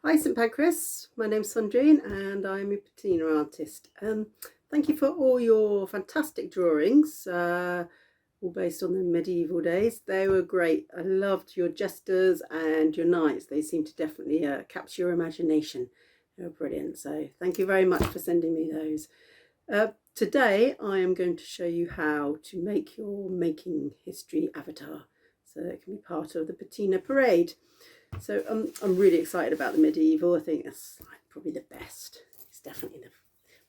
Hi St Pancras, my name's Sandrine and I'm a Patina artist. Thank you for all your fantastic drawings, all based on the medieval days. They were great. I loved your jesters and your knights. They seem to definitely capture your imagination. They were brilliant. So thank you very much for sending me those. Today I am going to show you how to make your making history avatar so that it can be part of the Patina parade. So I'm really excited about the medieval. I think that's like probably the best. It's definitely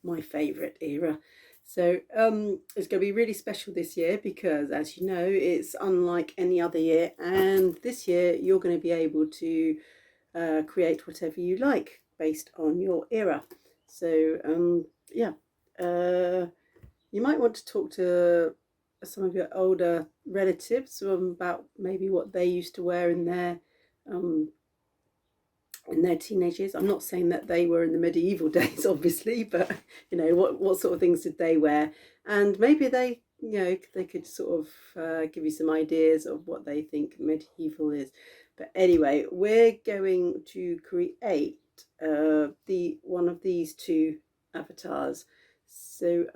my favourite era. So it's going to be really special this year because, as you know, it's unlike any other year. And this year you're going to be able to create whatever you like based on your era. So yeah, you might want to talk to some of your older relatives about maybe what they used to wear um, in their teenage years. I'm not saying that they were in the medieval days, obviously, but you know, what sort of things did they wear? And maybe they, you know, they could sort of give you some ideas of what they think medieval is. But anyway, we're going to create the one of these two avatars. So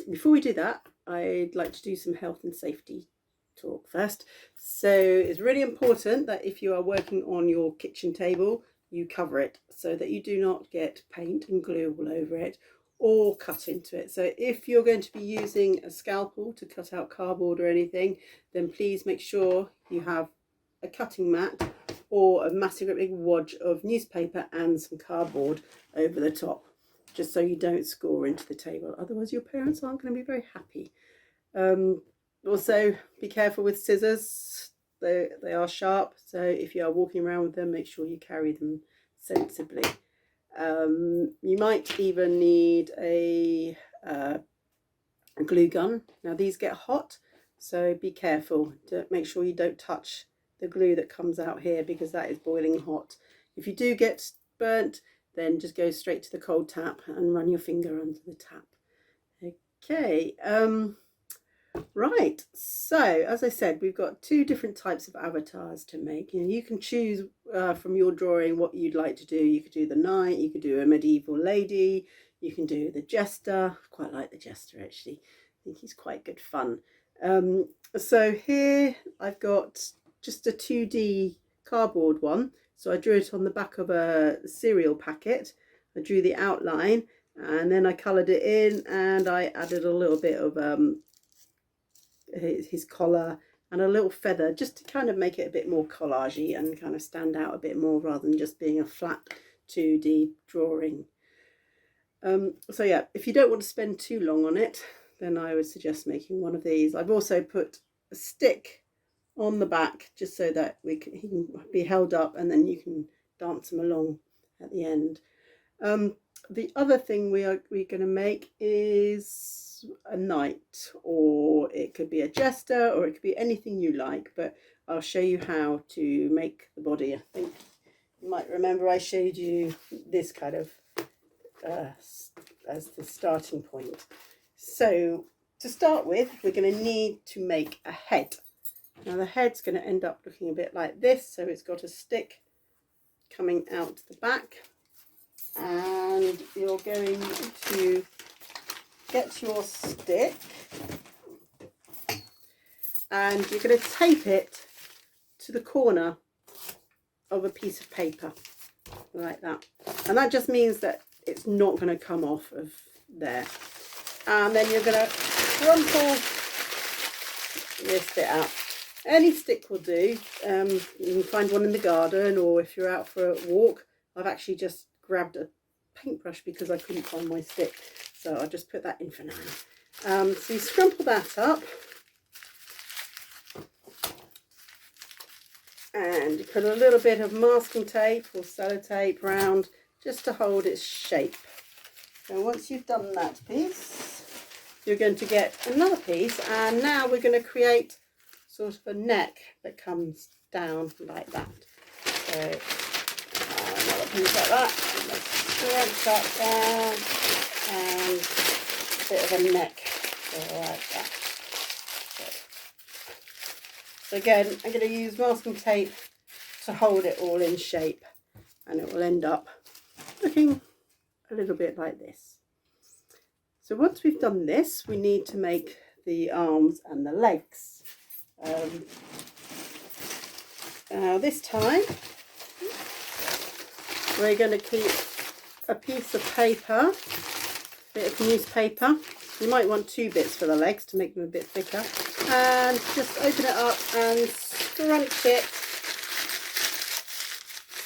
before we do that, I'd like to do some health and safety talk first. So it's really important that if you are working on your kitchen table, you cover it so that you do not get paint and glue all over it or cut into it. So if you're going to be using a scalpel to cut out cardboard or anything, then please make sure you have a cutting mat or a massive big wad of newspaper and some cardboard over the top, just so you don't score into the table. Otherwise your parents aren't going to be very happy. Also be careful with scissors. They are sharp, so if you are walking around with them, make sure you carry them sensibly. You might even need a glue gun. Now these get hot, so be careful to make sure you don't touch the glue that comes out here because that is boiling hot. If you do get burnt, then just go straight to the cold tap and run your finger under the tap. Okay. Right, so as I said, we've got two different types of avatars to make. You can choose from your drawing what you'd like to do. You could do the knight, you could do a medieval lady, you can do the jester. I quite like the jester actually. I think he's quite good fun. So here I've got just a 2D cardboard one. So I drew it on the back of a cereal packet. I drew the outline and then I coloured it in and I added a little bit of his collar and a little feather just to kind of make it a bit more collagey and kind of stand out a bit more rather than just being a flat 2D drawing. So yeah, if you don't want to spend too long on it, then I would suggest making one of these. I've also put a stick on the back just so that he can be held up and then you can dance him along at the end. The other thing we're going to make is a knight, or it could be a jester, or it could be anything you like, but I'll show you how to make the body. I think you might remember I showed you this kind of as the starting point. So to start with, we're going to need to make a head. Now the head's going to end up looking a bit like this, so it's got a stick coming out the back, and you're going to get your stick and you're going to tape it to the corner of a piece of paper like that, and that just means that it's not going to come off of there. And then you're going to crumple this bit out. Any stick will do. You can find one in the garden, or if you're out for a walk. I've actually just grabbed a paintbrush because I couldn't find my stick, so I'll just put that in for now. So you scrumple that up and you put a little bit of masking tape or sellotape round just to hold its shape. And once you've done that piece, you're going to get another piece, and now we're going to create sort of a neck that comes down like that. So another piece like that, and let's stretch that down, and a bit of a neck like that. So again, I'm going to use masking tape to hold it all in shape. and it will end up looking a little bit like this. So once we've done this, we need to make the arms and the legs. Now this time we're going to keep a piece of paper, a bit of newspaper. You might want 2 bits for the legs to make them a bit thicker, and just open it up and scrunch it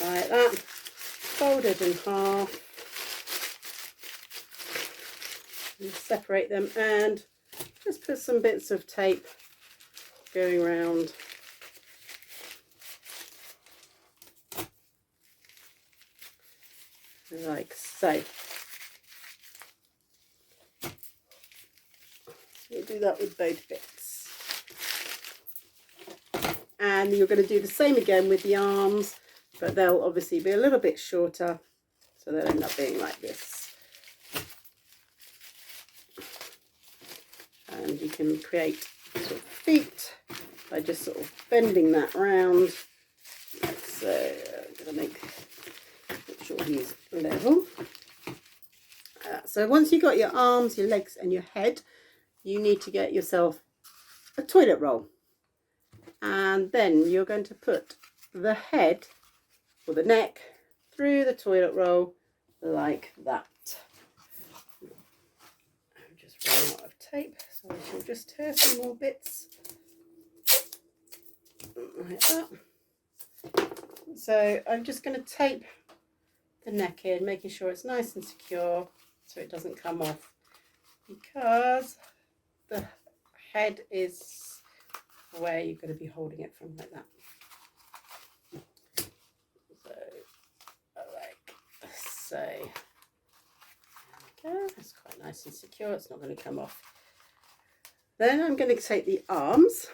like that, fold it in half, and separate them, and just put some bits of tape going around. Like so. We'll do that with both bits. And you're going to do the same again with the arms, but they'll obviously be a little bit shorter, so they'll end up being like this. And you can create sort of feet by just sort of bending that round, like so. I'm going to make sure he's level. So once you've got your arms, your legs and your head, you need to get yourself a toilet roll, and then you're going to put the head or the neck through the toilet roll like that. I'm just running out of tape, so I shall just tear some more bits like that. So I'm just going to tape the neck in, making sure it's nice and secure so it doesn't come off, because the head is where you're going to be holding it from, like that. So like so. Okay, that's quite nice and secure, it's not going to come off. Then I'm going to take the arms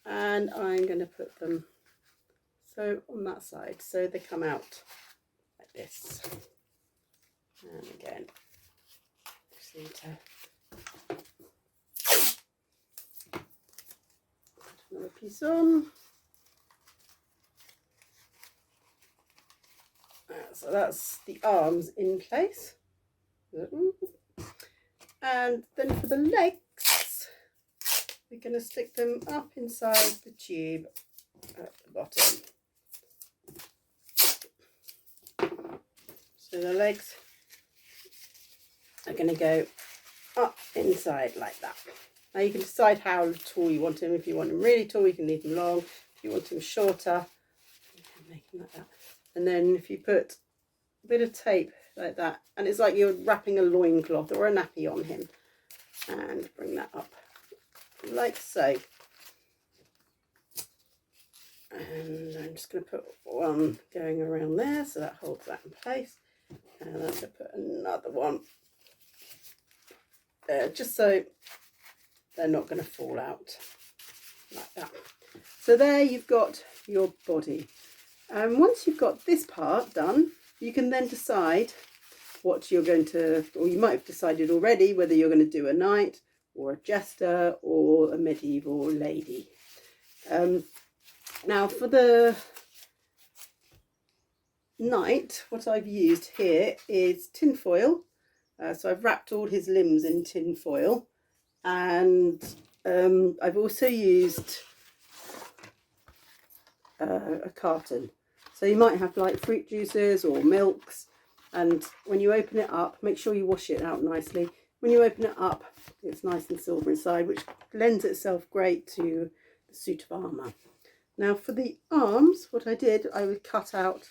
and I'm going to put them so on that side, so they come out like this. And again, just need to put another piece on. So that's the arms in place. And then for the legs, we're going to stick them up inside the tube at the bottom. So the legs are going to go up inside like that. Now you can decide how tall you want them. If you want them really tall, you can leave them long. If you want them shorter, you can make them like that. And then if you put a bit of tape like that, and it's like you're wrapping a loincloth or a nappy on him, and bring that up like so. And I'm just going to put one going around there, so that holds that in place. And I'm going to put another one there, just so they're not going to fall out like that. So there you've got your body. And once you've got this part done, you can then decide what you're going to, or you might have decided already whether you're going to do a knight or a jester or a medieval lady. Now for the knight, what I've used here is tin foil. So I've wrapped all his limbs in tin foil, and I've also used a carton. So you might have like fruit juices or milks, and when you open it up, make sure you wash it out nicely. When you open it up, it's nice and silver inside, which lends itself great to the suit of armour. Now for the arms, what I did, I would cut out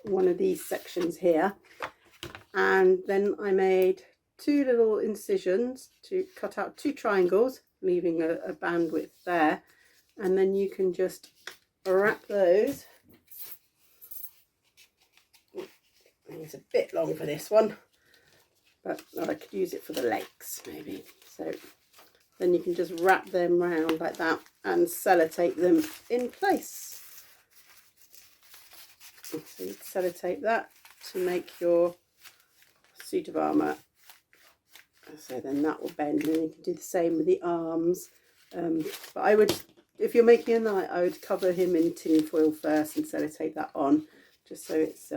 one of these sections here, and then I made 2 little incisions to cut out 2 triangles, leaving a bandwidth there, and then you can just wrap those. It's a bit long for this one, but I could use it for the legs maybe. So then you can just wrap them round like that and sellotape them in place. So you sellotape that to make your suit of armour. So then that will bend, and you can do the same with the arms. But I would, if you're making a knight, I would cover him in tin foil first and sellotape that on, just so it's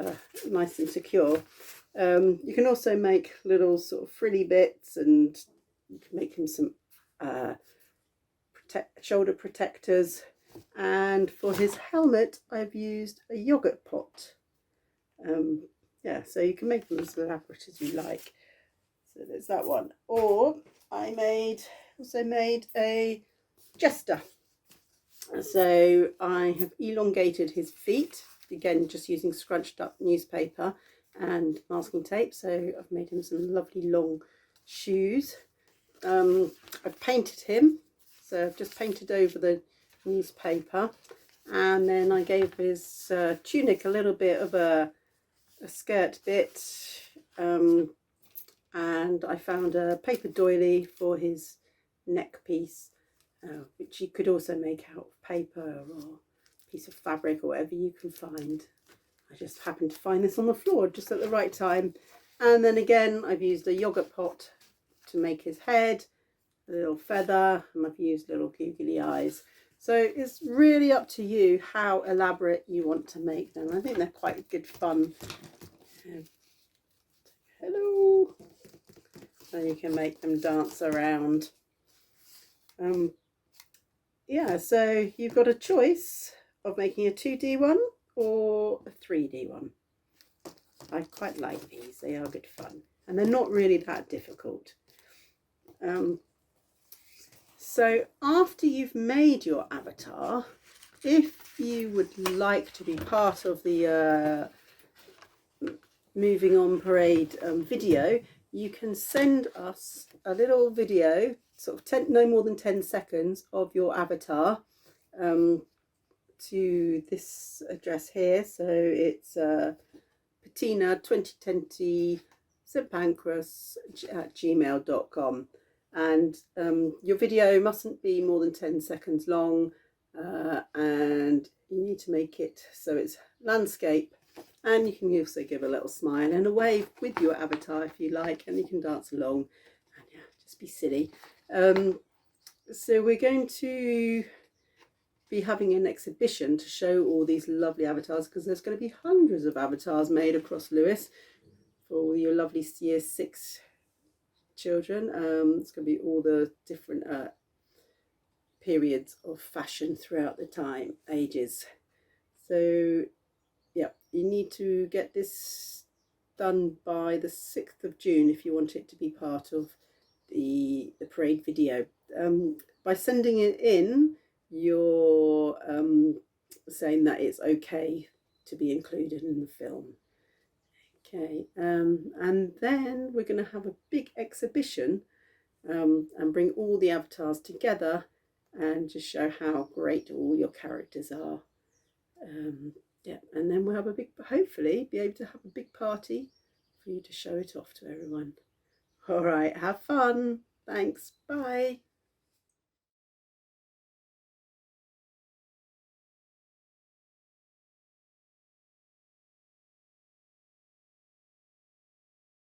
nice and secure. You can also make little sort of frilly bits, and you can make him some shoulder protectors. And for his helmet, I've used a yogurt pot. Yeah, so you can make them as elaborate as you like. So there's that one. Or I also made a jester. So I have elongated his feet, again just using scrunched up newspaper and masking tape. So I've made him some lovely long shoes. I've painted him, so I've just painted over the newspaper, and then I gave his tunic a little bit of a skirt bit, and I found a paper doily for his neck piece, which you could also make out of paper or a piece of fabric or whatever you can find. I just happened to find this on the floor just at the right time. And then again, I've used a yogurt pot to make his head, a little feather, and I've used little googly eyes. So it's really up to you how elaborate you want to make them. I think they're quite good fun. Hello. So you can make them dance around. Yeah, so you've got a choice of making a 2D one or a 3D one. I quite like these, they are good fun, and they're not really that difficult. So after you've made your avatar, if you would like to be part of the Moving On Parade video, you can send us a little video, sort of no more than 10 seconds of your avatar, to this address here. So it's Patina 2020 St Pancras at gmail.com. And your video mustn't be more than 10 seconds long, and you need to make it so it's landscape, and you can also give a little smile and a wave with your avatar if you like, and you can dance along and yeah, just be silly. So we're going to be having an exhibition to show all these lovely avatars, because there's going to be hundreds of avatars made across Lewes for all your lovely year 6 children. It's going to be all the different periods of fashion throughout the time, ages. So yeah, you need to get this done by the 6th of June if you want it to be part of the parade video. By sending it in, you're saying that it's okay to be included in the film. Okay, and then we're going to have a big exhibition and bring all the avatars together and just show how great all your characters are. Yeah, and then we'll have hopefully be able to have a big party for you to show it off to everyone. All right, have fun. Thanks. Bye.